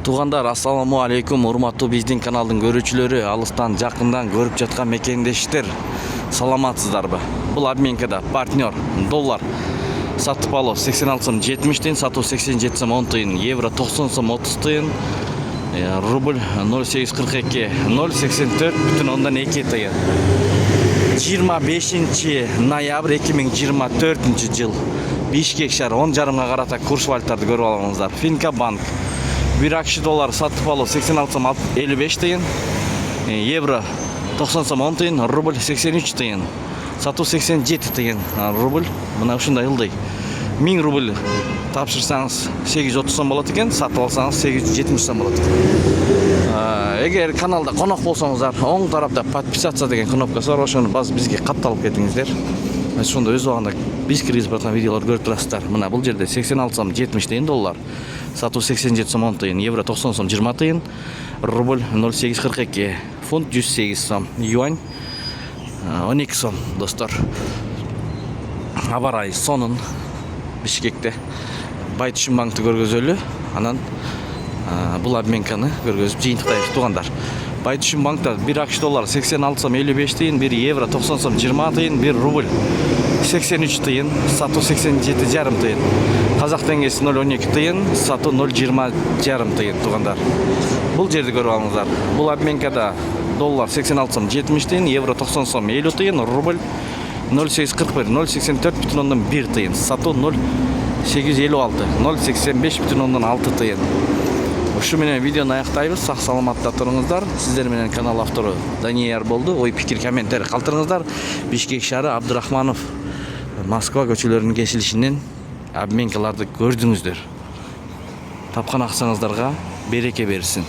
Тугандар, ассаламу алейкум, урматтуу биздин каналдын көрүүчүлөрү, алыстан жакындан көрүп жаткан мекендештер, саламатсыздарбы? Бул обменкада партнер доллар сатып алуу 86 сом 70 тыйын, сатуу 87 сом 10 тыйын, евро 90 сом 30 тыйын, рубль 0842 084,2 тыйын. 25 ноябрь 2024 жыл Бишкек шаар 10 жарымга карата курс валюталарды көрүп алыңыздар. Финка банк 1 акш доллар сатып алуу 86 сом 55 тыйын, евро 90 сом 10 тыйын, рубль 83 тыйын, сатуу 87 тыйын, рубль мына ушундай ылдый. 1000 рубль тапшырсаңыз 830 сом болот экен, сатып алсаңыз 870 сом болот экен. Эгер каналда конок болсоңуздар, оң тарапта подписаться деген кнопкасы бар, ошону басып бизге катталып кетиңиздер. Ошондо өз убагында биз киргизип барган видеолор көрүп турасыздар. Мына бул жерде 86 сом 70 тыйын доллар, сатуу 87 сом 10 тыйын, евро 90 сом 20 тыйын, рубль 0842, фунт 108 сом, юань 12 сом, достор. Аба ырайы сонун Бишкекте Байтүшүн банкты көргөзөлү, анан бул обменканы көргөзүп жыйынтыктайбыз тугандар. Байтүшүн банкта 1 акш доллар 86 сом 55 тыйын, 1 евро 90 сом 20 тыйын, 1 рубль 83 тыйын, сатуу 87 жарым тыйын. Казак теңгеси 0.12 тыйын, сатуу 0.20 жарым тыйын тугандар. Бул жерди көрүп алыңыздар. Бул обменкада доллар 86 сом 70 тыйын, евро 90 сом 50 тыйын, рубль 0841 084,1 тыйын, сатуу 0856 085,6 тыйын. Ушу менен видеону аяктайбыз. Сак саламатта туруңуздар. Сиздер менен канал автору Данияр болду. Ой пикир комментарий калтырыңыздар. Бишкек шаары Абдурахманов Москва көчөлөрүнүн кесилишинен обменкаларды көрдүңүздөр. Тапкан акчаңыздарга береке берсин.